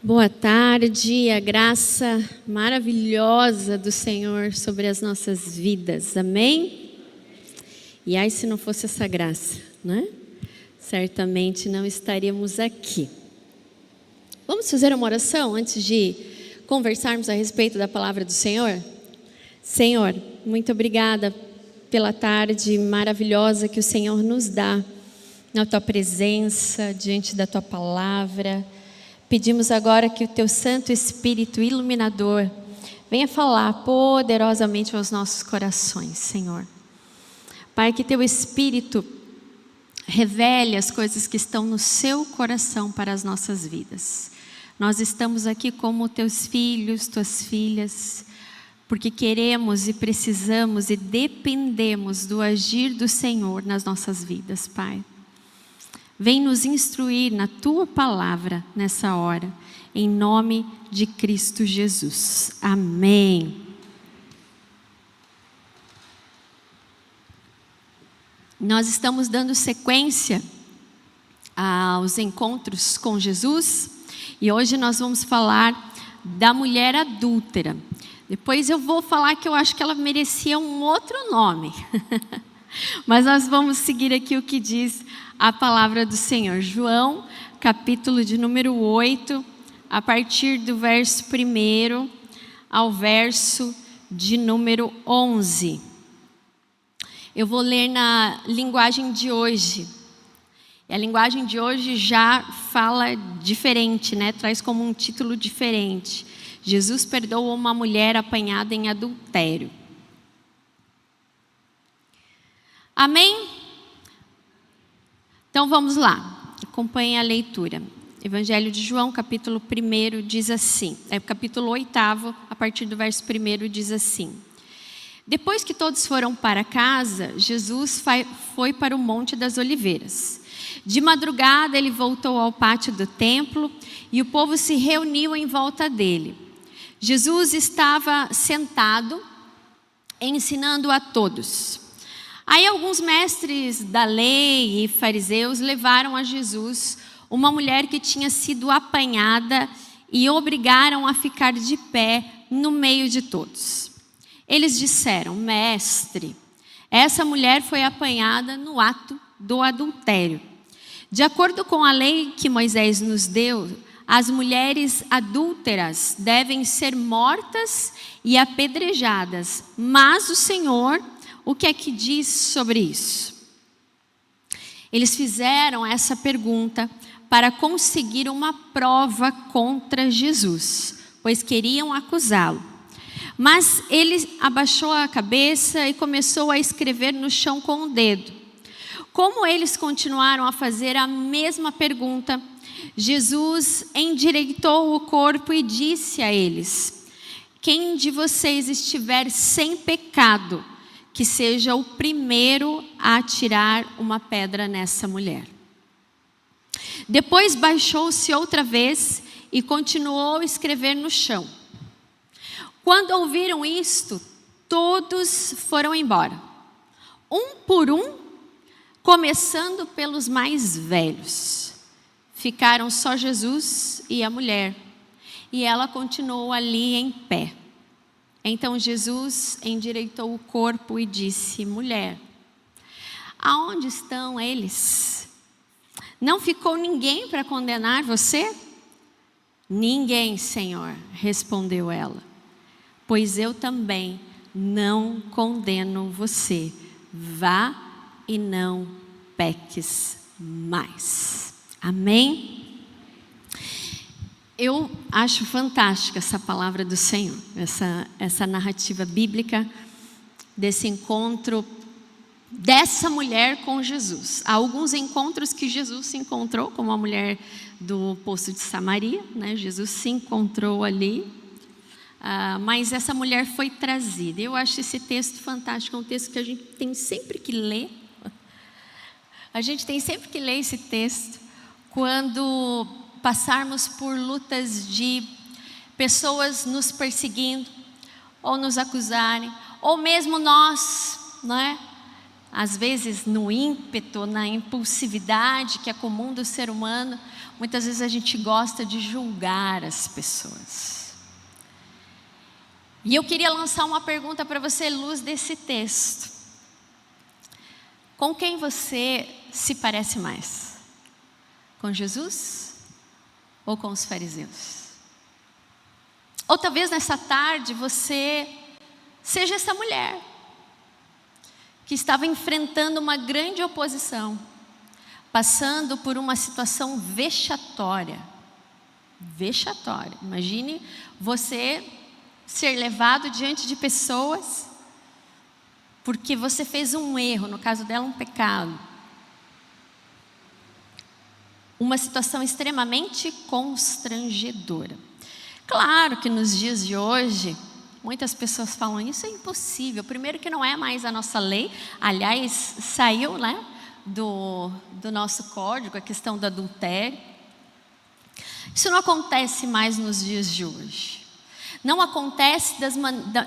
Boa tarde, a graça maravilhosa do Senhor sobre as nossas vidas, amém? E aí se não fosse essa graça, né? Certamente não estaríamos aqui. Vamos fazer uma oração antes de conversarmos a respeito da palavra do Senhor? Senhor, muito obrigada pela tarde maravilhosa que o Senhor nos dá na Tua presença, diante da Tua palavra. Pedimos agora que o Teu Santo Espírito iluminador venha falar poderosamente aos nossos corações, Senhor. Pai, que Teu Espírito revele as coisas que estão no Seu coração para as nossas vidas. Nós estamos aqui como Teus filhos, Tuas filhas, porque queremos e precisamos e dependemos do agir do Senhor nas nossas vidas, Pai. Vem nos instruir na Tua palavra nessa hora, em nome de Cristo Jesus. Amém. Nós estamos dando sequência aos encontros com Jesus e hoje nós vamos falar da mulher adúltera. Depois eu vou falar que eu acho que ela merecia um outro nome. Mas nós vamos seguir aqui o que diz a palavra do Senhor. João, capítulo de número 8, a partir do verso 1 ao verso de número 11. Eu vou ler na linguagem de hoje. E a linguagem de hoje já fala diferente, né? Traz como um título diferente. Jesus perdoa uma mulher apanhada em adultério. Amém? Então vamos lá, acompanhe a leitura. Evangelho de João, capítulo 1, diz assim, capítulo 8, a partir do verso 1, diz assim. Depois que todos foram para casa, Jesus foi para o Monte das Oliveiras. De madrugada ele voltou ao pátio do templo e o povo se reuniu em volta dele. Jesus estava sentado, ensinando a todos. Aí alguns mestres da lei e fariseus levaram a Jesus uma mulher que tinha sido apanhada e obrigaram a ficar de pé no meio de todos. Eles disseram: Mestre, essa mulher foi apanhada no ato do adultério. De acordo com a lei que Moisés nos deu, as mulheres adúlteras devem ser mortas e apedrejadas, mas o Senhor, o que é que diz sobre isso? Eles fizeram essa pergunta para conseguir uma prova contra Jesus, pois queriam acusá-lo. Mas ele abaixou a cabeça e começou a escrever no chão com o dedo. Como eles continuaram a fazer a mesma pergunta, Jesus endireitou o corpo e disse a eles: Quem de vocês estiver sem pecado, que seja o primeiro a atirar uma pedra nessa mulher. Depois baixou-se outra vez e continuou a escrever no chão. Quando ouviram isto, todos foram embora, um por um, começando pelos mais velhos. Ficaram só Jesus e a mulher, e ela continuou ali em pé. Então Jesus endireitou o corpo e disse: Mulher, aonde estão eles? Não ficou ninguém para condenar você? Ninguém, Senhor, respondeu ela. Pois eu também não condeno você. Vá e não peques mais. Amém? Eu acho fantástica essa palavra do Senhor, essa narrativa bíblica desse encontro dessa mulher com Jesus. Há alguns encontros que Jesus se encontrou, como a mulher do poço de Samaria, né? Jesus se encontrou ali, mas essa mulher foi trazida. Eu acho esse texto fantástico, é um texto que a gente tem sempre que ler. A gente tem sempre que ler esse texto quando passarmos por lutas de pessoas nos perseguindo, ou nos acusarem, ou mesmo nós, não é? às vezes no ímpeto, na impulsividade que é comum do ser humano, muitas vezes a gente gosta de julgar as pessoas. E eu queria lançar uma pergunta para você, à luz desse texto. Com quem você se parece mais? Com Jesus ou com os fariseus? Ou talvez nessa tarde você seja essa mulher que estava enfrentando uma grande oposição, passando por uma situação vexatória. Vexatória. Imagine você ser levado diante de pessoas porque você fez um erro, no caso dela um pecado. Uma situação extremamente constrangedora. Claro que nos dias de hoje, muitas pessoas falam, isso é impossível. Primeiro que não é mais a nossa lei. Aliás, saiu, né, do nosso código a questão do adultério. Isso não acontece mais nos dias de hoje. Não acontece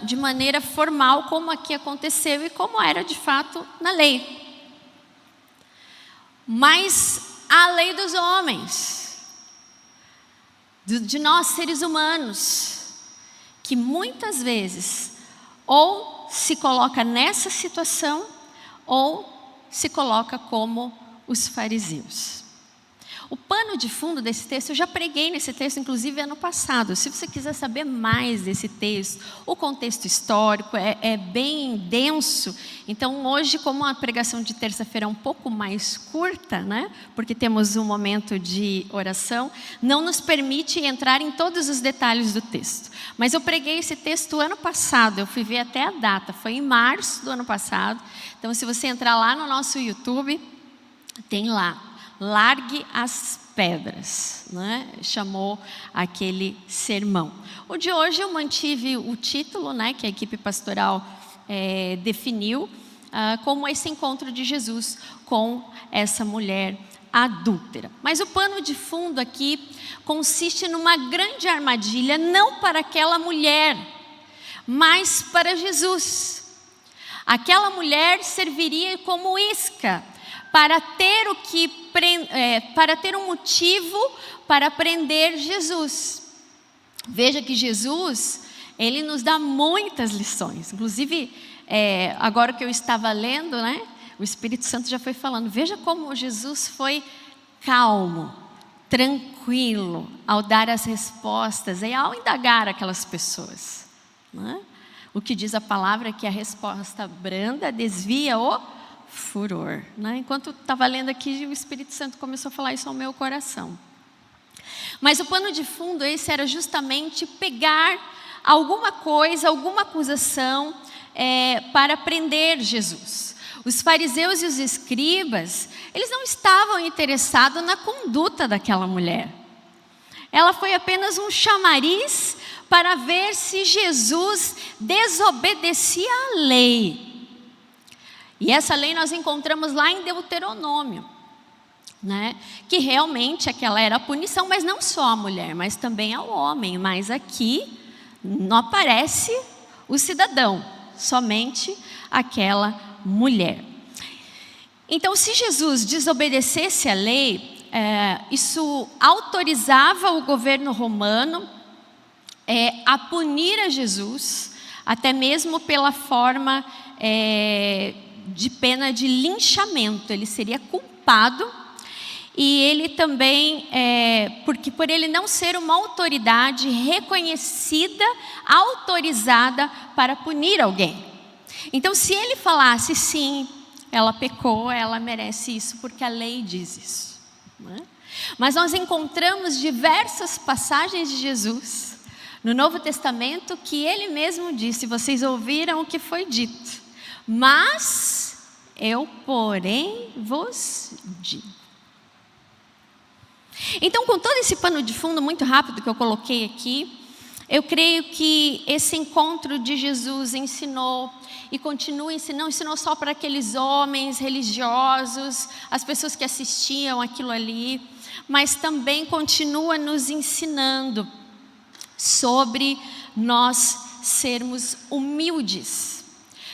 de maneira formal como aqui aconteceu e como era de fato na lei. Mas a lei dos homens, de nós seres humanos, que muitas vezes ou se coloca nessa situação ou se coloca como os fariseus. O pano de fundo desse texto, eu já preguei nesse texto, inclusive ano passado. Se você quiser saber mais desse texto, o contexto histórico é bem denso. Então hoje, como a pregação de terça-feira é um pouco mais curta, né? Porque temos um momento de oração, não nos permite entrar em todos os detalhes do texto. Mas eu preguei esse texto ano passado, eu fui ver até a data, foi em março do ano passado. Então se você entrar lá no nosso YouTube, tem lá. Largue as pedras, né? Chamou aquele sermão. O de hoje eu mantive o título, né, que a equipe pastoral definiu como esse encontro de Jesus com essa mulher adúltera. Mas o pano de fundo aqui consiste numa grande armadilha, não para aquela mulher, mas para Jesus. Aquela mulher serviria como isca para ter um motivo para prender Jesus. Veja que Jesus, ele nos dá muitas lições. Inclusive, agora que eu estava lendo, né, o Espírito Santo já foi falando. Veja como Jesus foi calmo, tranquilo ao dar as respostas e ao indagar aquelas pessoas, né? O que diz a palavra é que a resposta branda desvia o furor, né? Enquanto estava lendo aqui, o Espírito Santo começou a falar isso ao meu coração. Mas o pano de fundo esse era justamente pegar alguma coisa, alguma acusação para prender Jesus. Os fariseus e os escribas, eles não estavam interessados na conduta daquela mulher. Ela foi apenas um chamariz para ver se Jesus desobedecia à lei. E essa lei nós encontramos lá em Deuteronômio, né? Que realmente aquela era a punição, mas não só à mulher, mas também ao homem. Mas aqui não aparece o cidadão, somente aquela mulher. Então, se Jesus desobedecesse à lei, isso autorizava o governo romano a punir a Jesus, até mesmo pela forma de pena de linchamento. Ele seria culpado e ele também, porque por ele não ser uma autoridade reconhecida, autorizada para punir alguém. Então, se ele falasse sim, ela pecou, ela merece isso porque a lei diz isso, né? Mas nós encontramos diversas passagens de Jesus no Novo Testamento que ele mesmo disse, vocês ouviram o que foi dito, mas eu, porém, vos digo. Então, com todo esse pano de fundo muito rápido que eu coloquei aqui, eu creio que esse encontro de Jesus ensinou e continua ensinando, ensinou só para aqueles homens religiosos, as pessoas que assistiam aquilo ali, mas também continua nos ensinando sobre nós sermos humildes,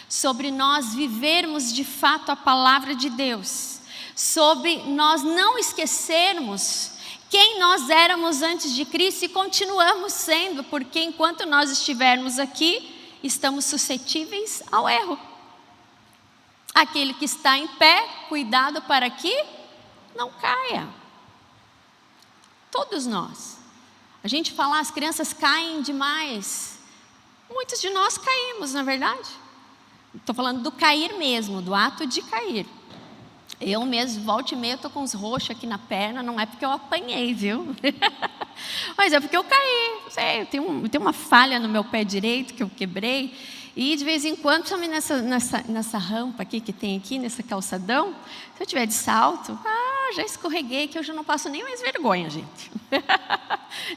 sobre nós vivermos de fato a palavra de Deus, sobre nós não esquecermos quem nós éramos antes de Cristo e continuamos sendo, porque enquanto nós estivermos aqui, estamos suscetíveis ao erro. Aquele que está em pé, cuidado para que não caia. Todos nós. A gente fala, as crianças caem demais. Muitos de nós caímos, não é verdade? Estou falando do cair mesmo, do ato de cair. Eu mesmo, volta e meia, estou com uns roxos aqui na perna, não é porque eu apanhei, viu? Mas é porque eu caí, não sei, eu tenho uma falha no meu pé direito que eu quebrei, e de vez em quando, principalmente nessa rampa aqui que tem aqui, nessa calçadão, se eu tiver de salto, já escorreguei, que eu já não passo nem mais vergonha, gente.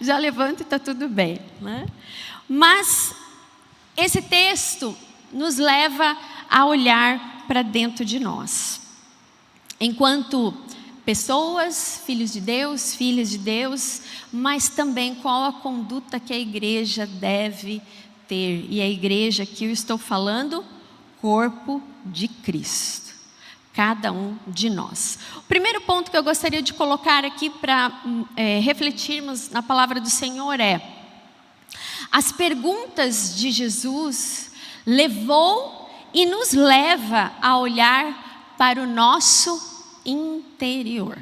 Já levanto e está tudo bem, né? Mas esse texto nos leva a olhar para dentro de nós. Enquanto pessoas, filhos de Deus, filhas de Deus, mas também qual a conduta que a igreja deve ter. E a igreja que eu estou falando, corpo de Cristo. Cada um de nós. O primeiro ponto que eu gostaria de colocar aqui para refletirmos na palavra do Senhor é: as perguntas de Jesus levou e nos leva a olhar para o nosso interior.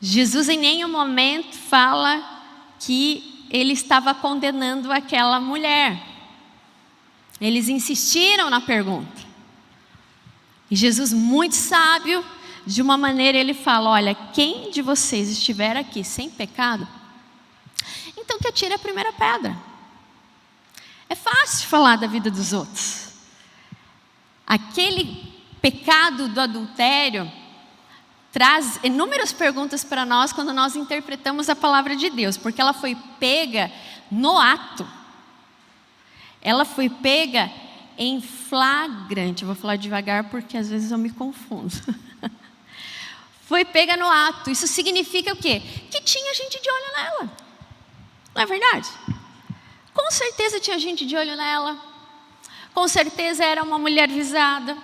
Jesus em nenhum momento fala que ele estava condenando aquela mulher. Eles insistiram na pergunta. E Jesus, muito sábio, de uma maneira ele fala: olha, quem de vocês estiver aqui sem pecado, então que atire a primeira pedra. É fácil falar da vida dos outros. Aquele pecado do adultério traz inúmeras perguntas para nós quando nós interpretamos a palavra de Deus, porque ela foi pega no ato. Ela foi pega em flagrante. Eu vou falar devagar porque às vezes eu me confundo. Foi pega no ato. Isso significa o quê? Que tinha gente de olho nela. Não é verdade? Com certeza tinha gente de olho nela. Com certeza era uma mulher visada.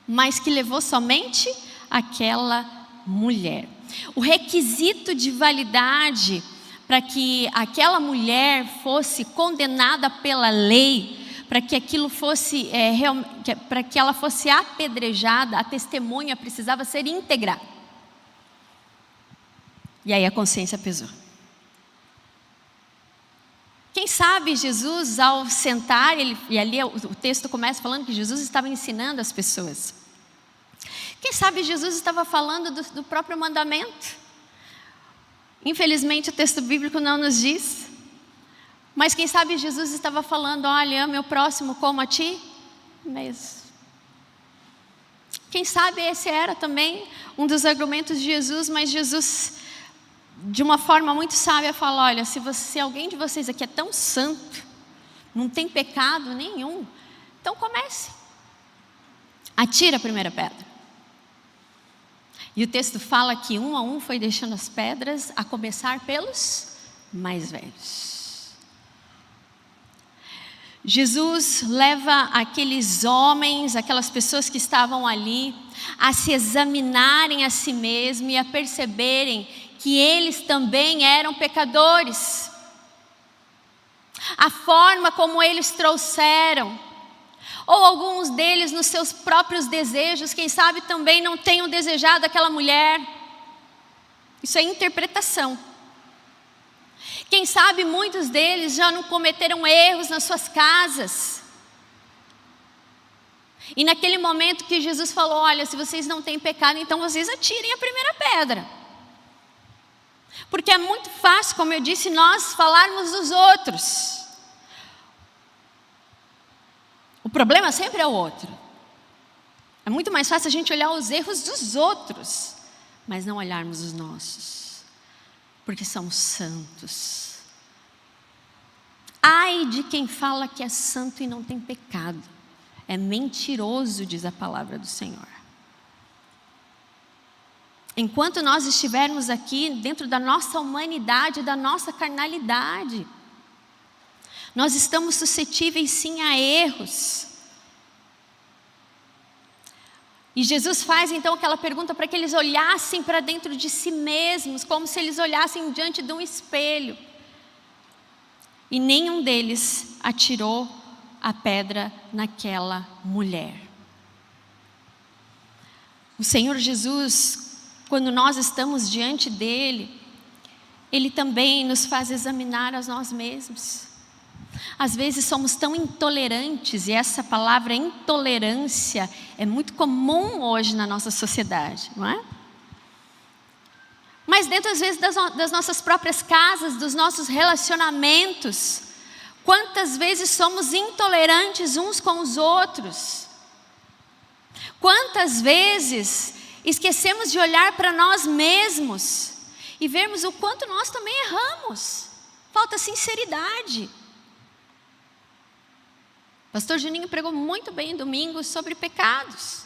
Mas que levou somente aquela mulher. O requisito de validade para que aquela mulher fosse condenada pela lei, para que aquilo fosse, para que ela fosse apedrejada, a testemunha precisava ser íntegra. E aí a consciência pesou. Quem sabe Jesus, ao sentar, e ali o texto começa falando que Jesus estava ensinando as pessoas. Quem sabe Jesus estava falando do próprio mandamento. Infelizmente o texto bíblico não nos diz. Mas quem sabe Jesus estava falando: olha, ame o próximo como a ti mesmo. Quem sabe esse era também um dos argumentos de Jesus, mas Jesus, de uma forma muito sábia, fala: olha, se alguém de vocês aqui é tão santo, não tem pecado nenhum, então comece. Atira a primeira pedra. E o texto fala que um a um foi deixando as pedras, a começar pelos mais velhos. Jesus leva aqueles homens, aquelas pessoas que estavam ali, a se examinarem a si mesmos e a perceberem que eles também eram pecadores. A forma como eles trouxeram, ou alguns deles nos seus próprios desejos, quem sabe também não tenham desejado aquela mulher. Isso é interpretação. Quem sabe muitos deles já não cometeram erros nas suas casas. E naquele momento que Jesus falou: olha, se vocês não têm pecado, então vocês atirem a primeira pedra. Porque é muito fácil, como eu disse, nós falarmos dos outros. O problema sempre é o outro. É muito mais fácil a gente olhar os erros dos outros, mas não olharmos os nossos, porque somos santos. Ai de quem fala que é santo e não tem pecado. É mentiroso, diz a palavra do Senhor. Enquanto nós estivermos aqui dentro da nossa humanidade, da nossa carnalidade, Nós estamos suscetíveis sim a erros. E Jesus faz então aquela pergunta para que eles olhassem para dentro de si mesmos, como se eles olhassem diante de um espelho. E nenhum deles atirou a pedra naquela mulher. O Senhor Jesus, quando nós estamos diante dele, Ele também nos faz examinar a nós mesmos. Às vezes somos tão intolerantes, e essa palavra intolerância é muito comum hoje na nossa sociedade, não é? Mas dentro às vezes das nossas próprias casas, dos nossos relacionamentos, quantas vezes somos intolerantes uns com os outros? Quantas vezes esquecemos de olhar para nós mesmos e vermos o quanto nós também erramos? Falta sinceridade. Pastor Juninho pregou muito bem domingo sobre pecados,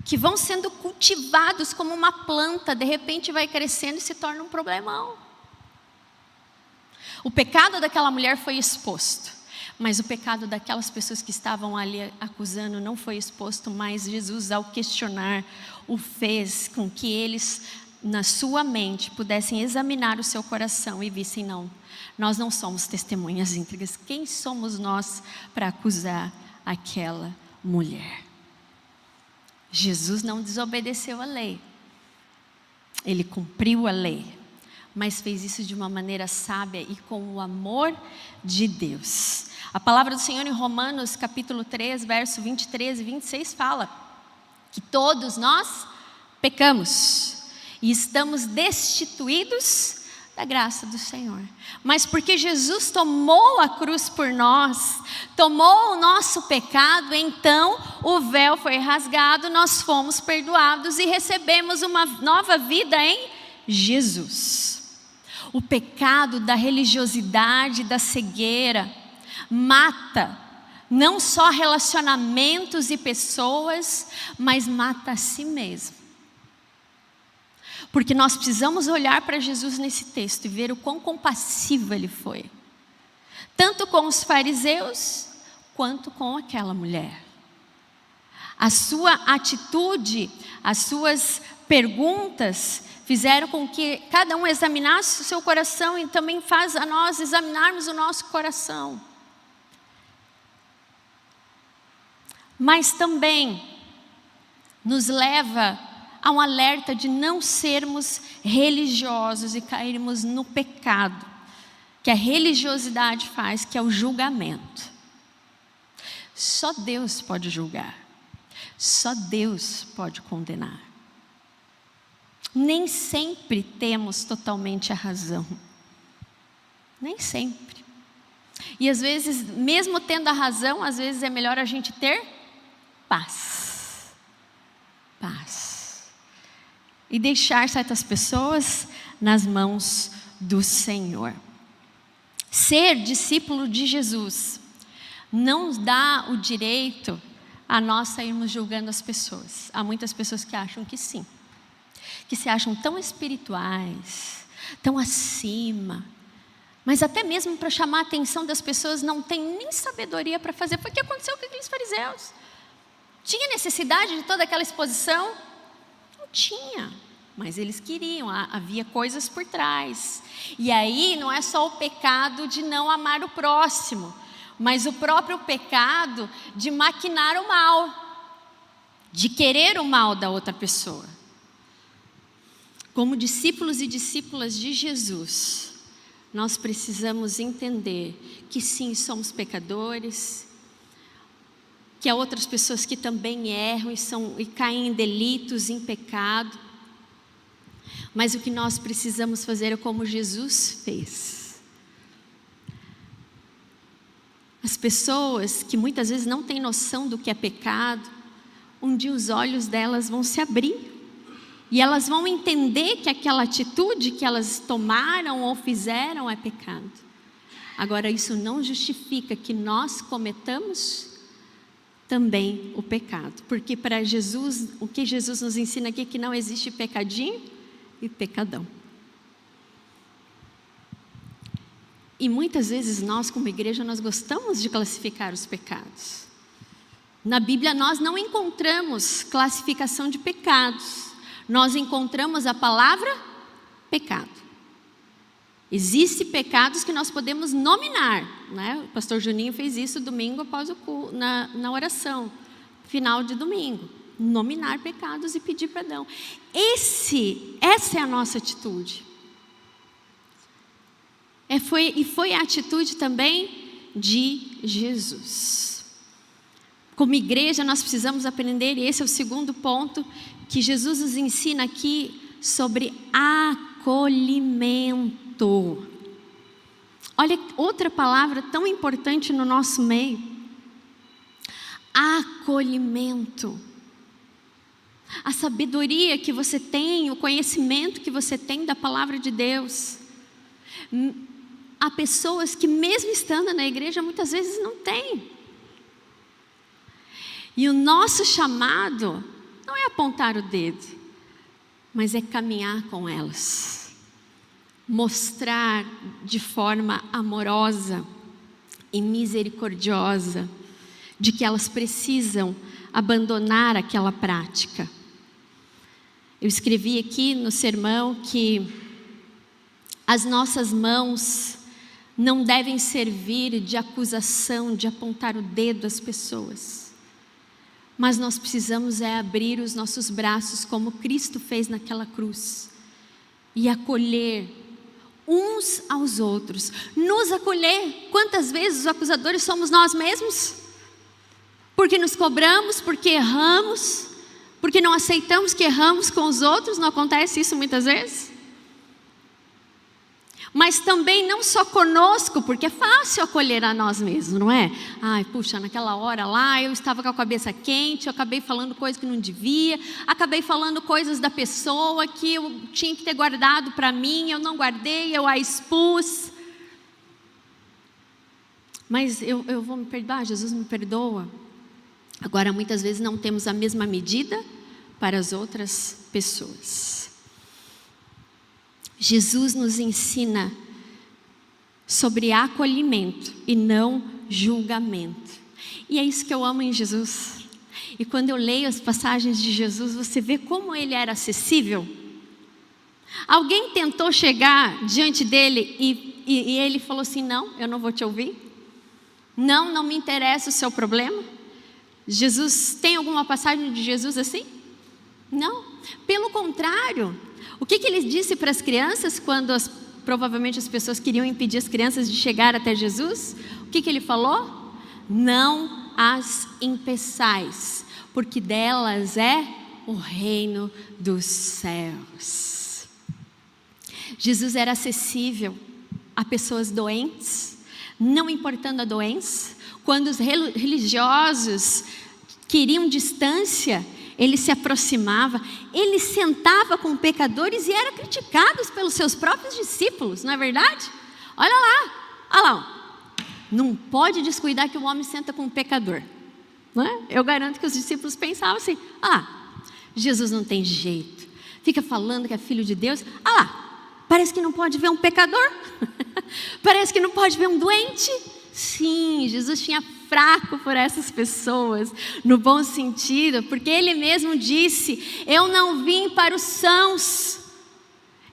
que vão sendo cultivados como uma planta, de repente vai crescendo e se torna um problemão. O pecado daquela mulher foi exposto, mas o pecado daquelas pessoas que estavam ali acusando não foi exposto, mas Jesus, ao questionar, o fez com que eles, na sua mente, pudessem examinar o seu coração e vissem: não, nós não somos testemunhas íntegras. Quem somos nós para acusar aquela mulher? Jesus não desobedeceu a lei, Ele cumpriu a lei, mas fez isso de uma maneira sábia e com o amor de Deus. A palavra do Senhor em Romanos capítulo 3, verso 23 e 26 fala que todos nós pecamos e estamos destituídos da graça do Senhor. Mas porque Jesus tomou a cruz por nós, tomou o nosso pecado, então o véu foi rasgado, nós fomos perdoados e recebemos uma nova vida em Jesus. O pecado da religiosidade, da cegueira, mata não só relacionamentos e pessoas, mas mata a si mesmo. Porque nós precisamos olhar para Jesus nesse texto e ver o quão compassivo Ele foi. Tanto com os fariseus, quanto com aquela mulher. A sua atitude, as suas perguntas, fizeram com que cada um examinasse o seu coração e também faz a nós examinarmos o nosso coração. Mas também nos leva a um alerta de não sermos religiosos e cairmos no pecado que a religiosidade faz, que é o julgamento. Só Deus pode julgar, só Deus pode condenar. Nem sempre temos totalmente a razão, nem sempre. E às vezes, mesmo tendo a razão, às vezes é melhor a gente ter paz. Paz. E deixar certas pessoas nas mãos do Senhor. Ser discípulo de Jesus não nos dá o direito a nós sairmos julgando as pessoas. Há muitas pessoas que acham que sim, que se acham tão espirituais, tão acima, mas até mesmo para chamar a atenção das pessoas não tem nem sabedoria para fazer. Foi o que aconteceu com aqueles fariseus. Tinha necessidade de toda aquela exposição? Não tinha, mas eles queriam, havia coisas por trás. E aí não é só o pecado de não amar o próximo, mas o próprio pecado de maquinar o mal, de querer o mal da outra pessoa. Como discípulos e discípulas de Jesus, nós precisamos entender que sim, somos pecadores, que há outras pessoas que também erram e caem em delitos, em pecado. Mas o que nós precisamos fazer é como Jesus fez. As pessoas que muitas vezes não têm noção do que é pecado, um dia os olhos delas vão se abrir. E elas vão entender que aquela atitude que elas tomaram ou fizeram é pecado. Agora, isso não justifica que nós cometamos também o pecado. Porque para Jesus, o que Jesus nos ensina aqui é que não existe pecadinho e pecadão. E muitas vezes nós, como igreja, nós gostamos de classificar os pecados. Na Bíblia nós não encontramos classificação de pecados. Nós encontramos a palavra pecado. Existem pecados que nós podemos nominar, né? O pastor Juninho fez isso domingo após o culto, na oração, final de domingo. Nominar pecados e pedir perdão. Essa é a nossa atitude. Foi a atitude também de Jesus. Como igreja nós precisamos aprender, e esse é o segundo ponto, que Jesus nos ensina aqui sobre acolhimento. Olha, outra palavra tão importante no nosso meio. Acolhimento. A sabedoria que você tem, o conhecimento que você tem da palavra de Deus. Há pessoas que mesmo estando na igreja muitas vezes não têm. E o nosso chamado não é apontar o dedo, mas é caminhar com elas. Mostrar de forma amorosa e misericordiosa de que elas precisam abandonar aquela prática. Eu escrevi aqui no sermão que as nossas mãos não devem servir de acusação, de apontar o dedo às pessoas. Mas nós precisamos abrir os nossos braços como Cristo fez naquela cruz. E acolher uns aos outros. Nos acolher. Quantas vezes os acusadores somos nós mesmos? Porque nos cobramos, porque erramos, porque não aceitamos que erramos com os outros. Não acontece isso muitas vezes? Mas também não só conosco, porque é fácil acolher a nós mesmos, não é? Ai, puxa, naquela hora lá eu estava com a cabeça quente, eu acabei falando coisas que não devia, acabei falando coisas da pessoa que eu tinha que ter guardado para mim, eu não guardei, eu a expus. Mas eu vou me perdoar, Jesus me perdoa. Agora, muitas vezes não temos a mesma medida para as outras pessoas. Jesus nos ensina sobre acolhimento e não julgamento. E é isso que eu amo em Jesus. E quando eu leio as passagens de Jesus, você vê como ele era acessível. Alguém tentou chegar diante dele e ele falou assim: não, eu não vou te ouvir. Não me interessa o seu problema. Jesus, tem alguma passagem de Jesus assim? Não. Pelo contrário, o que ele disse para as crianças quando provavelmente as pessoas queriam impedir as crianças de chegar até Jesus? O que ele falou? Não as impeçais, porque delas é o reino dos céus. Jesus era acessível a pessoas doentes, não importando a doença. Quando os religiosos queriam distância, ele se aproximava, ele sentava com pecadores e era criticado pelos seus próprios discípulos, não é verdade? Olha lá, não pode descuidar que o homem senta com um pecador, não é? Eu garanto que os discípulos pensavam assim: Jesus não tem jeito, fica falando que é filho de Deus, parece que não pode ver um pecador, parece que não pode ver um doente. Sim, Jesus tinha fraco por essas pessoas, no bom sentido, porque ele mesmo disse: eu não vim para os sãos,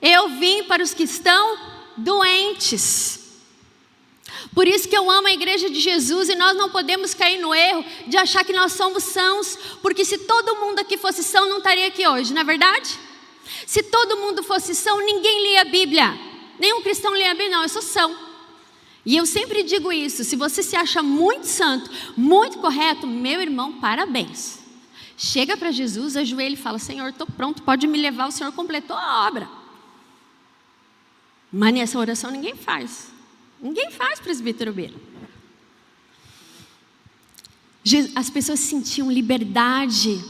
eu vim para os que estão doentes. Por isso que eu amo a igreja de Jesus, e nós não podemos cair no erro de achar que nós somos sãos, porque se todo mundo aqui fosse são, não estaria aqui hoje, não é verdade? Se todo mundo fosse são, ninguém lia a Bíblia, nenhum cristão lia a Bíblia. Não, eu sou são. E eu sempre digo isso: se você se acha muito santo, muito correto, meu irmão, parabéns. Chega para Jesus, ajoelha e fala: Senhor, estou pronto, pode me levar, o Senhor completou a obra. Mas nessa oração ninguém faz. Ninguém faz, presbítero Beira. As pessoas sentiam liberdade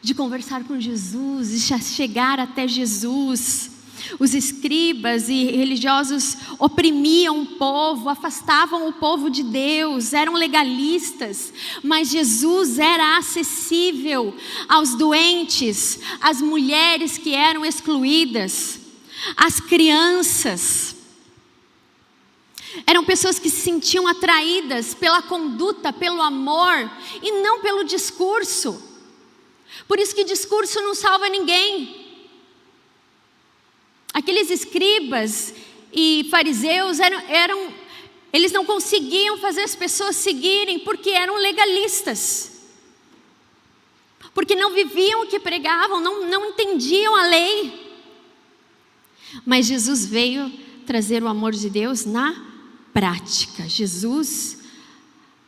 de conversar com Jesus, de chegar até Jesus. Os escribas e religiosos oprimiam o povo, afastavam o povo de Deus, eram legalistas, mas Jesus era acessível aos doentes, às mulheres que eram excluídas, às crianças. Eram pessoas que se sentiam atraídas pela conduta, pelo amor e não pelo discurso. Por isso que discurso não salva ninguém. Aqueles escribas e fariseus eles não conseguiam fazer as pessoas seguirem porque eram legalistas. Porque não viviam o que pregavam, não entendiam a lei. Mas Jesus veio trazer o amor de Deus na prática. Jesus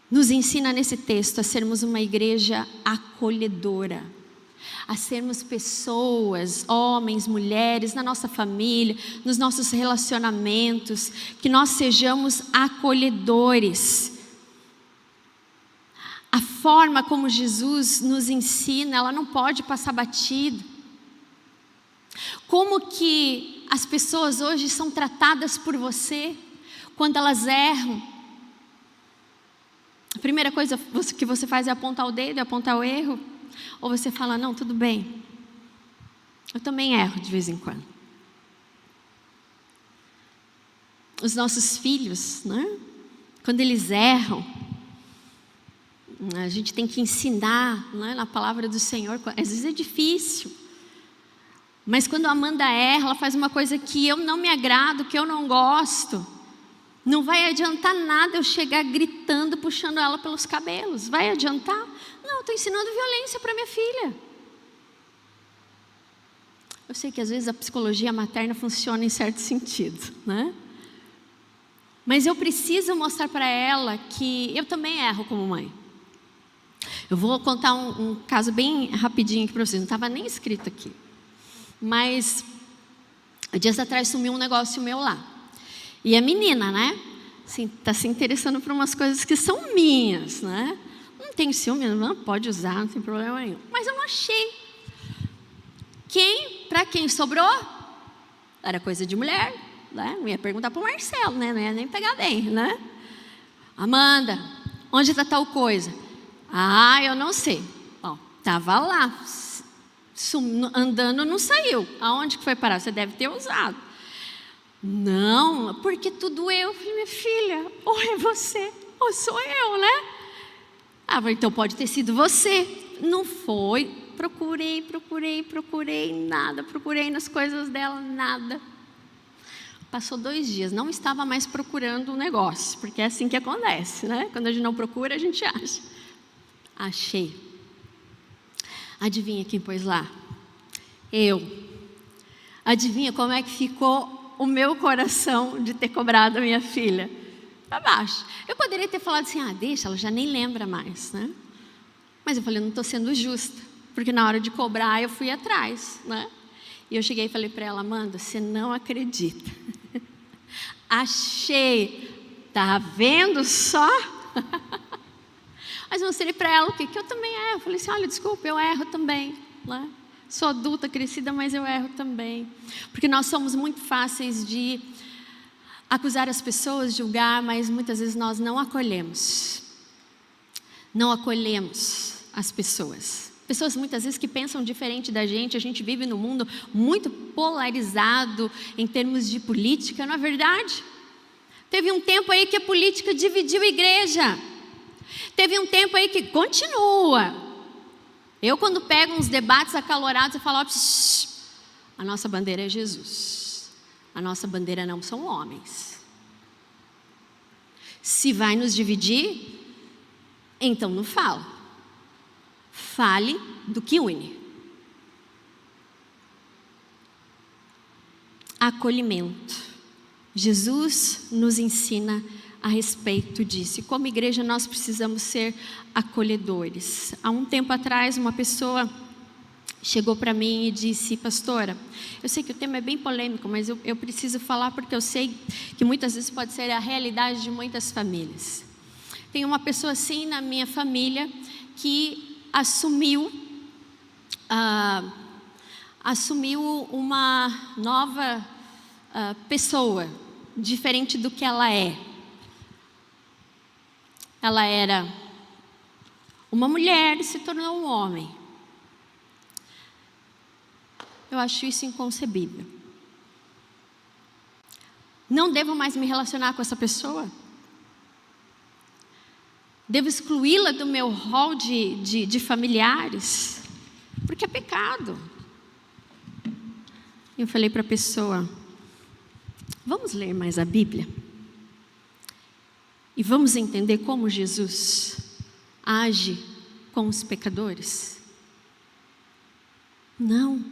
nos ensina nesse texto a sermos uma igreja acolhedora, a sermos pessoas, homens, mulheres, na nossa família, nos nossos relacionamentos, que nós sejamos acolhedores. A forma como Jesus nos ensina, ela não pode passar batido. Como que as pessoas hoje são tratadas por você quando elas erram? A primeira coisa que você faz é apontar o dedo, apontar o erro? Ou você fala, não, tudo bem, eu também erro de vez em quando. Os nossos filhos, né? Quando eles erram, a gente tem que ensinar, né, na palavra do Senhor. Às vezes é difícil. Mas quando a Amanda erra, ela faz uma coisa que eu não me agrado, que eu não gosto. Não vai adiantar nada eu chegar gritando, puxando ela pelos cabelos. Vai adiantar? Não, eu estou ensinando violência para minha filha. Eu sei que às vezes a psicologia materna funciona em certo sentido, né? Mas eu preciso mostrar para ela que eu também erro como mãe. Eu vou contar um caso bem rapidinho aqui para vocês. Não estava nem escrito aqui. Mas, dias atrás sumiu um negócio meu lá. E a menina, né? Assim, tá se interessando por umas coisas que são minhas, né? Não tenho ciúme, não pode usar, não tem problema nenhum. Mas eu não achei. Para quem sobrou? Era coisa de mulher, né? Não ia perguntar para o Marcelo, né? Não ia nem pegar bem, né? Amanda, onde está tal coisa? Ah, eu não sei. Ó, tava lá, andando, não saiu. Aonde que foi parar? Você deve ter usado. Não, porque tudo eu. Falei, minha filha, ou é você, ou sou eu, né? Ah, então pode ter sido você. Não foi. Procurei, nada. Procurei nas coisas dela, nada. Passou 2 dias, não estava mais procurando o negócio, porque é assim que acontece, né? Quando a gente não procura, a gente acha. Achei. Adivinha quem pôs lá? Eu. Adivinha como é que ficou o meu coração de ter cobrado a minha filha? Para baixo. Eu poderia ter falado assim, deixa, ela já nem lembra mais, né? Mas eu falei, não estou sendo justa, porque na hora de cobrar eu fui atrás, né? E eu cheguei e falei para ela, Amanda, você não acredita. Achei. Tá vendo só? Mas eu mostrei para ela o que eu também erro. Eu falei assim, olha, desculpa, eu erro também, né? Sou adulta, crescida, mas eu erro também. Porque nós somos muito fáceis de acusar as pessoas, julgar, mas muitas vezes nós não acolhemos. Não acolhemos as pessoas. Pessoas muitas vezes que pensam diferente da gente. A gente vive num mundo muito polarizado em termos de política, não é verdade? Teve um tempo aí que a política dividiu a igreja. Teve um tempo aí que continua. Eu, quando pego uns debates acalorados, eu falo, a nossa bandeira é Jesus. A nossa bandeira não são homens. Se vai nos dividir, então não fala. Fale do que une. Acolhimento. Jesus nos ensina a respeito disso. E como igreja nós precisamos ser acolhedores. Há um tempo atrás uma pessoa chegou para mim e disse, pastora, eu sei que o tema é bem polêmico, mas eu preciso falar porque eu sei que muitas vezes pode ser a realidade de muitas famílias. Tem uma pessoa assim na minha família que assumiu uma nova pessoa, diferente do que ela é. Ela era uma mulher e se tornou um homem. Eu acho isso inconcebível. Não devo mais me relacionar com essa pessoa? Devo excluí-la do meu rol de familiares? Porque é pecado. Eu falei para a pessoa, vamos ler mais a Bíblia? E vamos entender como Jesus age com os pecadores? Não.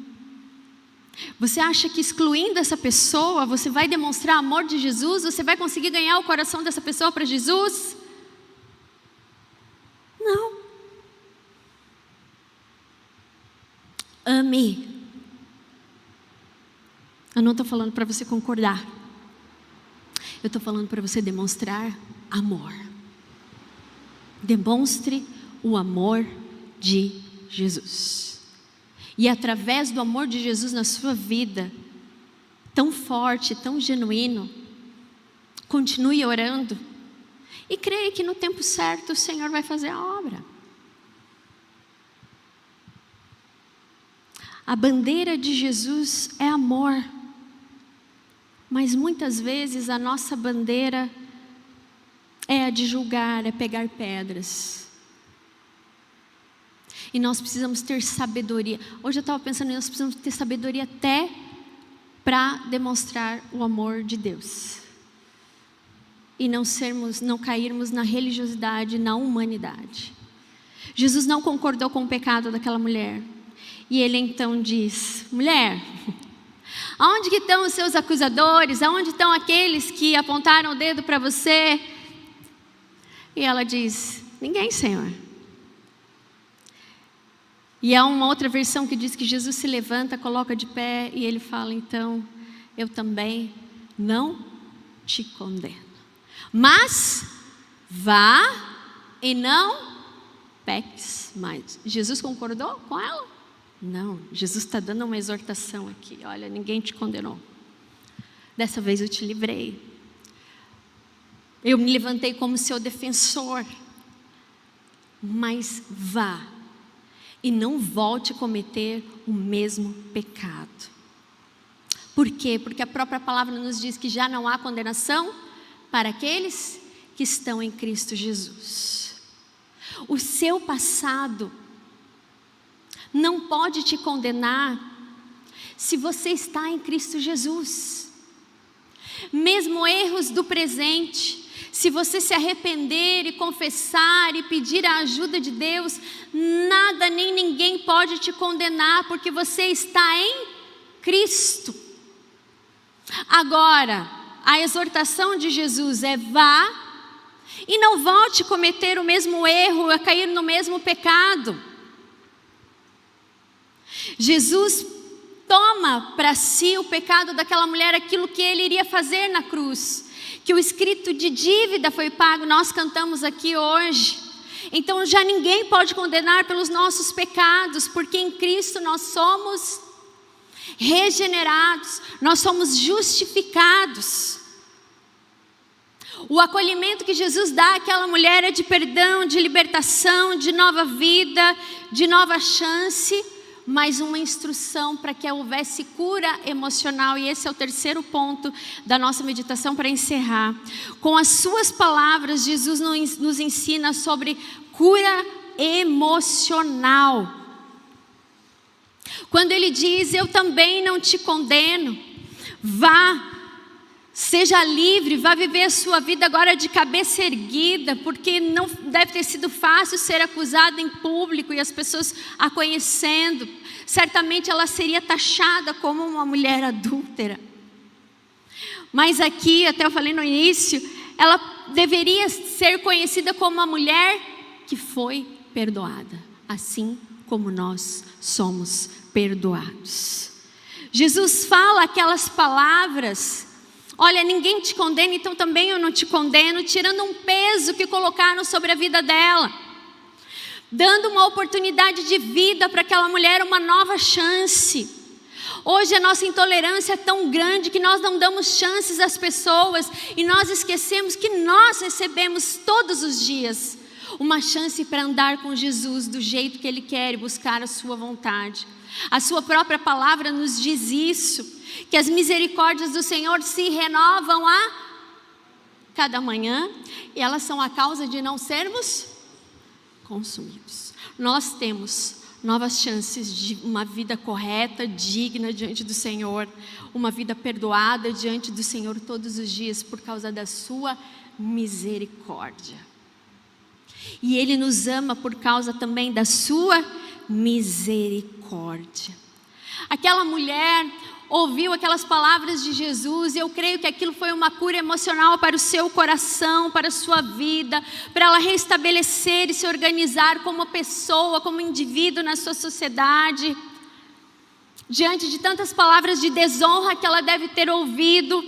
Você acha que excluindo essa pessoa, você vai demonstrar amor de Jesus? Você vai conseguir ganhar o coração dessa pessoa para Jesus? Não. Ame. Eu não estou falando para você concordar. Eu estou falando para você demonstrar amor. Demonstre o amor de Jesus. E através do amor de Jesus na sua vida, tão forte, tão genuíno, continue orando. E creia que no tempo certo o Senhor vai fazer a obra. A bandeira de Jesus é amor. Mas muitas vezes a nossa bandeira é a de julgar, é pegar pedras. E nós precisamos ter sabedoria. Hoje eu estava pensando, nós precisamos ter sabedoria até para demonstrar o amor de Deus. E não cairmos na religiosidade, na humanidade. Jesus não concordou com o pecado daquela mulher. E ele então diz, mulher, aonde que estão os seus acusadores? Aonde estão aqueles que apontaram o dedo para você? E ela diz, ninguém, Senhor. E há uma outra versão que diz que Jesus se levanta, coloca de pé e ele fala, então, eu também não te condeno. Mas vá e não peques mais. Jesus concordou com ela? Não, Jesus está dando uma exortação aqui. Olha, ninguém te condenou. Dessa vez eu te livrei. Eu me levantei como seu defensor. Mas vá e não volte a cometer o mesmo pecado. Por quê? Porque a própria palavra nos diz que já não há condenação para aqueles que estão em Cristo Jesus. O seu passado não pode te condenar se você está em Cristo Jesus. Mesmo erros do presente, se você se arrepender e confessar e pedir a ajuda de Deus, nada nem ninguém pode te condenar, porque você está em Cristo. Agora, a exortação de Jesus é vá e não volte a cometer o mesmo erro, a cair no mesmo pecado. Jesus toma para si o pecado daquela mulher, aquilo que ele iria fazer na cruz, que o escrito de dívida foi pago, nós cantamos aqui hoje. Então já ninguém pode condenar pelos nossos pecados, porque em Cristo nós somos regenerados, nós somos justificados. O acolhimento que Jesus dá àquela mulher é de perdão, de libertação, de nova vida, de nova chance, mas uma instrução para que houvesse cura emocional. E esse é o terceiro ponto da nossa meditação para encerrar. Com as suas palavras, Jesus nos ensina sobre cura emocional. Quando ele diz, eu também não te condeno, vá, seja livre, vá viver a sua vida agora de cabeça erguida, porque não deve ter sido fácil ser acusada em público e as pessoas a conhecendo. Certamente ela seria taxada como uma mulher adúltera. Mas aqui, até eu falei no início, ela deveria ser conhecida como uma mulher que foi perdoada, assim como nós somos perdoados. Jesus fala aquelas palavras, olha, ninguém te condena, então também eu não te condeno, tirando um peso que colocaram sobre a vida dela, dando uma oportunidade de vida para aquela mulher, uma nova chance. Hoje a nossa intolerância é tão grande que nós não damos chances às pessoas e nós esquecemos que nós recebemos todos os dias uma chance para andar com Jesus do jeito que Ele quer e buscar a sua vontade. A sua própria palavra nos diz isso. que as misericórdias do Senhor se renovam a cada manhã, e elas são a causa de não sermos consumidos. Nós temos novas chances de uma vida correta, digna diante do Senhor, uma vida perdoada diante do Senhor todos os dias por causa da sua misericórdia. E Ele nos ama por causa também da sua misericórdia. Aquela mulher ouviu aquelas palavras de Jesus, e eu creio que aquilo foi uma cura emocional para o seu coração, para a sua vida, para ela restabelecer e se organizar como pessoa, como indivíduo na sua sociedade, diante de tantas palavras de desonra que ela deve ter ouvido.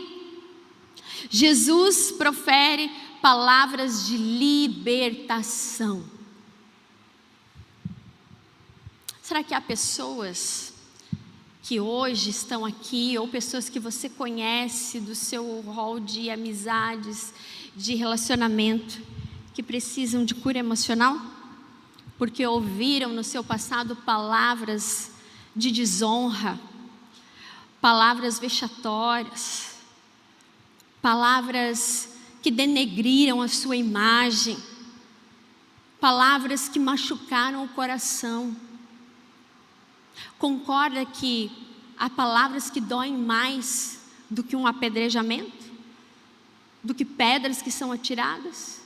Jesus profere palavras de libertação. Será que há pessoas que hoje estão aqui, ou pessoas que você conhece do seu rol de amizades, de relacionamento, que precisam de cura emocional? Porque ouviram no seu passado palavras de desonra, palavras vexatórias, palavras que denegriram a sua imagem, palavras que machucaram o coração. Concorda que há palavras que doem mais do que um apedrejamento? Do que pedras que são atiradas?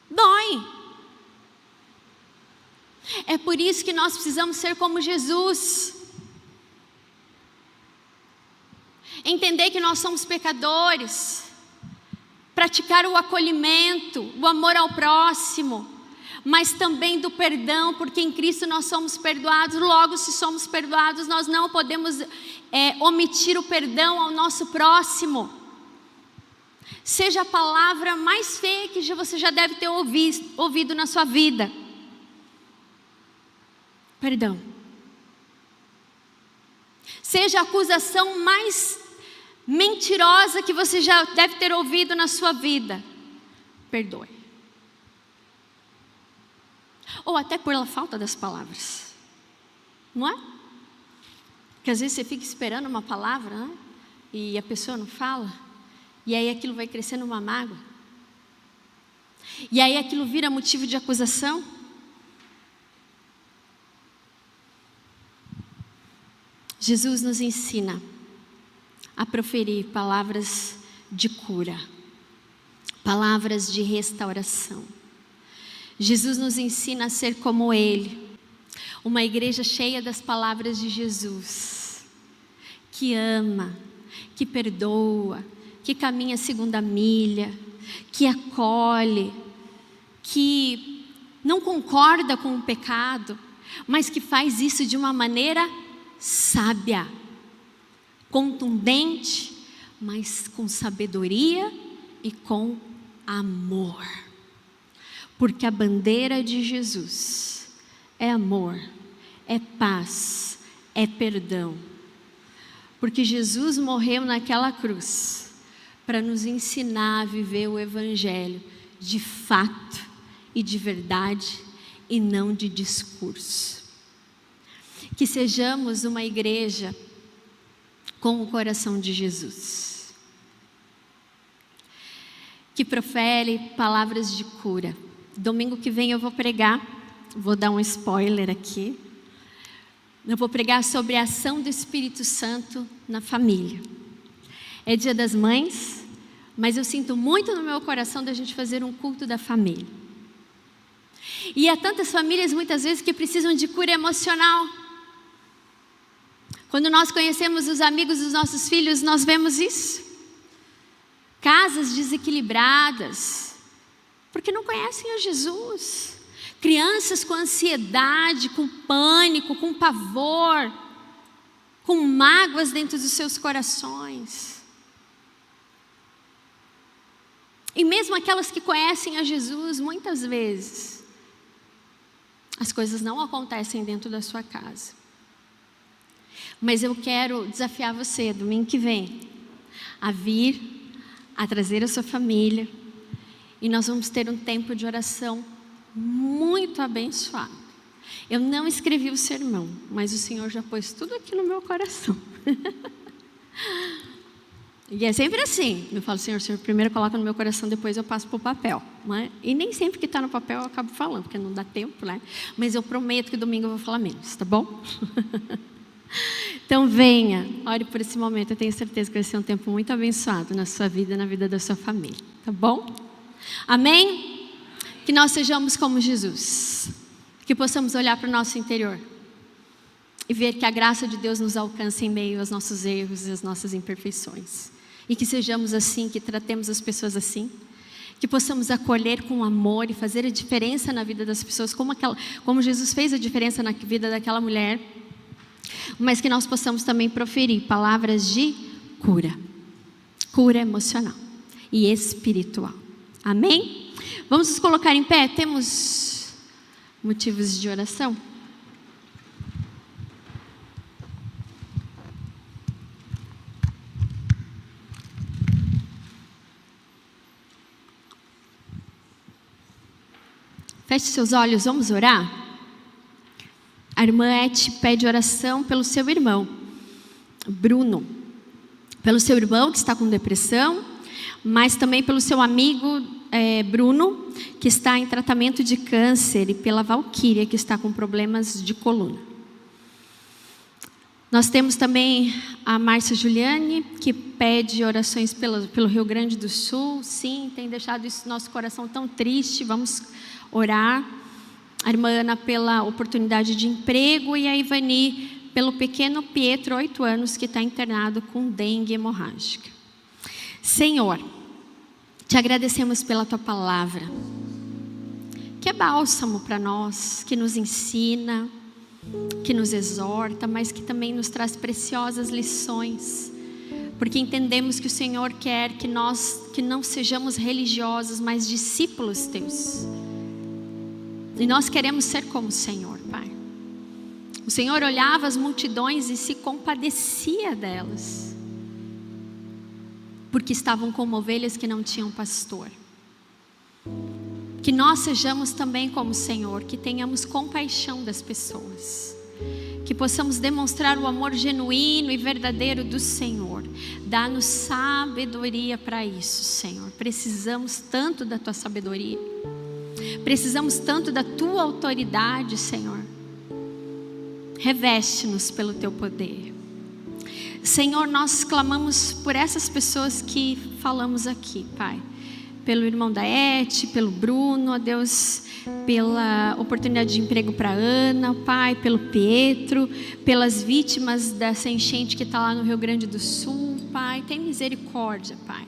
Dói. É por isso que nós precisamos ser como Jesus. Entender que nós somos pecadores. Praticar o acolhimento, o amor ao próximo, mas também do perdão, porque em Cristo nós somos perdoados. Logo, se somos perdoados, nós não podemos omitir o perdão ao nosso próximo. Seja a palavra mais feia que você já deve ter ouvido na sua vida: perdão. Seja a acusação mais mentirosa que você já deve ter ouvido na sua vida: perdoe. Ou até pela falta das palavras, não é? Porque às vezes você fica esperando uma palavra, né? E a pessoa não fala, e aí aquilo vai crescendo uma mágoa, e aí aquilo vira motivo de acusação. Jesus nos ensina a proferir palavras de cura, palavras de restauração. Jesus nos ensina a ser como Ele, uma igreja cheia das palavras de Jesus, que ama, que perdoa, que caminha a segunda milha, que acolhe, que não concorda com o pecado, mas que faz isso de uma maneira sábia, contundente, mas com sabedoria e com amor. Porque a bandeira de Jesus é amor, é paz, é perdão. Porque Jesus morreu naquela cruz para nos ensinar a viver o Evangelho de fato e de verdade, e não de discurso. Que sejamos uma igreja com o coração de Jesus, que profere palavras de cura. Domingo que vem eu vou pregar, vou dar um spoiler aqui. Eu vou pregar sobre a ação do Espírito Santo na família. É Dia das Mães, mas eu sinto muito no meu coração da gente fazer um culto da família. E há tantas famílias muitas vezes que precisam de cura emocional. Quando nós conhecemos os amigos dos nossos filhos, nós vemos isso. Casas desequilibradas, porque não conhecem a Jesus. Crianças com ansiedade, com pânico, com pavor, com mágoas dentro dos seus corações. E mesmo aquelas que conhecem a Jesus, muitas vezes, as coisas não acontecem dentro da sua casa. Mas eu quero desafiar você, domingo que vem, a vir, a trazer a sua família, e nós vamos ter um tempo de oração muito abençoado. Eu não escrevi o sermão, mas o Senhor já pôs tudo aqui no meu coração. E é sempre assim. Eu falo, Senhor, o Senhor primeiro coloca no meu coração, depois eu passo para o papel. Né? E nem sempre que está no papel eu acabo falando, porque não dá tempo, né? Mas eu prometo que domingo eu vou falar menos, tá bom? Então venha, ore por esse momento. Eu tenho certeza que vai ser um tempo muito abençoado na sua vida e na vida da sua família. Tá bom? Amém? Que nós sejamos como Jesus. Que possamos olhar para o nosso interior e ver que a graça de Deus nos alcança em meio aos nossos erros e às nossas imperfeições. E que sejamos assim, que tratemos as pessoas assim. Que possamos acolher com amor e fazer a diferença na vida das pessoas, como Jesus fez a diferença na vida daquela mulher. Mas que nós possamos também proferir palavras de cura. Cura emocional e espiritual. Amém? Vamos nos colocar em pé? Temos motivos de oração? Feche seus olhos, vamos orar? A irmã Eti pede oração pelo seu irmão, Bruno. Pelo seu irmão que está com depressão, mas também pelo seu amigo Bruno, que está em tratamento de câncer, e pela Valquíria, que está com problemas de coluna. Nós temos também a Márcia Juliane, que pede orações pelo Rio Grande do Sul. Sim, tem deixado isso no nosso coração tão triste. Vamos orar. A irmã Ana pela oportunidade de emprego e a Ivani pelo pequeno Pietro, 8 anos, que está internado com dengue hemorrágica. Senhor, te agradecemos pela tua palavra, que é bálsamo para nós, que nos ensina, que nos exorta, mas que também nos traz preciosas lições, porque entendemos que o Senhor quer que nós que não sejamos religiosos, mas discípulos teus. E nós queremos ser como o Senhor, Pai. O Senhor olhava as multidões e se compadecia delas, porque estavam como ovelhas que não tinham pastor. Que nós sejamos também como o Senhor, que tenhamos compaixão das pessoas, que possamos demonstrar o amor genuíno e verdadeiro do Senhor. Dá-nos sabedoria para isso, Senhor. Precisamos tanto da tua sabedoria. Precisamos tanto da tua autoridade, Senhor. Reveste-nos pelo teu poder. Senhor, nós clamamos por essas pessoas que falamos aqui, Pai. Pelo irmão da Eti, pelo Bruno, ó Deus, pela oportunidade de emprego para Ana, Pai, pelo Pietro, pelas vítimas dessa enchente que está lá no Rio Grande do Sul, Pai. Tem misericórdia, Pai.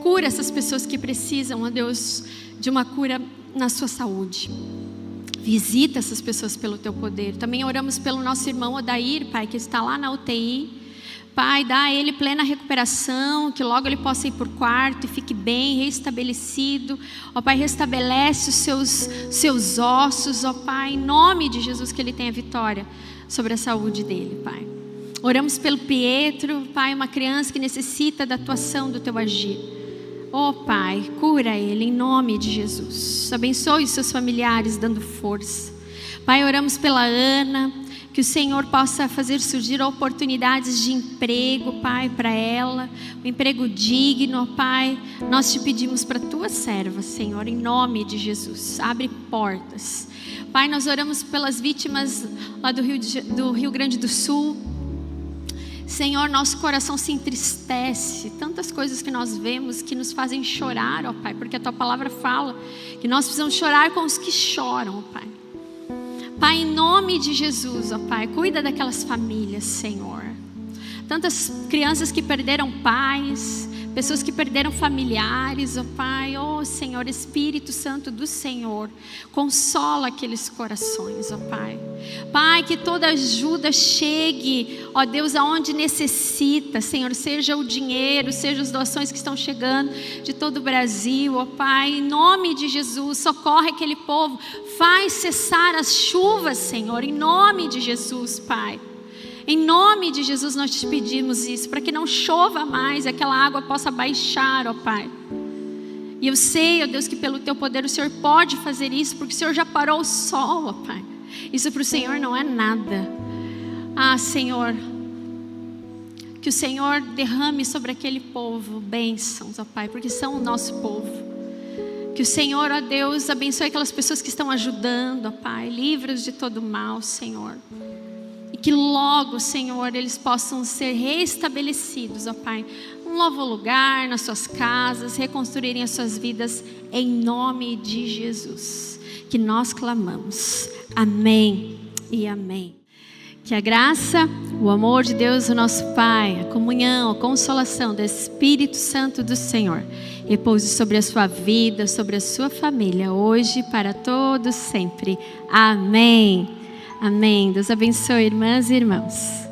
Cura essas pessoas que precisam, ó Deus, de uma cura na sua saúde. Visita essas pessoas pelo teu poder. Também oramos pelo nosso irmão Odair, Pai, que está lá na UTI. Pai, dá a ele plena recuperação, que logo ele possa ir por quarto e fique bem, restabelecido. Ó Pai, restabelece os seus ossos, ó Pai, em nome de Jesus, que ele tenha vitória sobre a saúde dele, Pai. Oramos pelo Pietro, Pai, uma criança que necessita da atuação do teu agir. Ó Pai, cura ele em nome de Jesus. Abençoe os seus familiares dando força. Pai, oramos pela Ana, que o Senhor possa fazer surgir oportunidades de emprego, Pai, para ela, um emprego digno, Pai. Nós te pedimos para a tua serva, Senhor, em nome de Jesus. Abre portas. Pai, nós oramos pelas vítimas lá do Rio Grande do Sul. Senhor, nosso coração se entristece, tantas coisas que nós vemos que nos fazem chorar, ó Pai, porque a tua palavra fala que nós precisamos chorar com os que choram, ó Pai. Pai, em nome de Jesus, ó Pai, cuida daquelas famílias, Senhor. Tantas crianças que perderam pais, pessoas que perderam familiares, ó Pai. Ó Senhor, Espírito Santo do Senhor, consola aqueles corações, ó Pai. Pai, que toda ajuda chegue, ó Deus, aonde necessita, Senhor, seja o dinheiro, seja as doações que estão chegando de todo o Brasil, ó Pai, em nome de Jesus, socorre aquele povo, faz cessar as chuvas, Senhor, em nome de Jesus, Pai. Em nome de Jesus nós te pedimos isso, para que não chova mais, aquela água possa baixar, ó Pai. E eu sei, ó Deus, que pelo teu poder o Senhor pode fazer isso, porque o Senhor já parou o sol, ó Pai. Isso para o Senhor não é nada. Ah, Senhor, que o Senhor derrame sobre aquele povo bênçãos, ó Pai, porque são o nosso povo. Que o Senhor, ó Deus, abençoe aquelas pessoas que estão ajudando, ó Pai, livra-os de todo mal, Senhor. E que logo, Senhor, eles possam ser restabelecidos, ó Pai, um novo lugar, nas suas casas, reconstruírem as suas vidas, em nome de Jesus. Que nós clamamos. Amém e amém. Que a graça, o amor de Deus, o nosso Pai, a comunhão, a consolação do Espírito Santo do Senhor repouse sobre a sua vida, sobre a sua família, hoje e para todos sempre. Amém. Amém. Deus abençoe, irmãs e irmãos.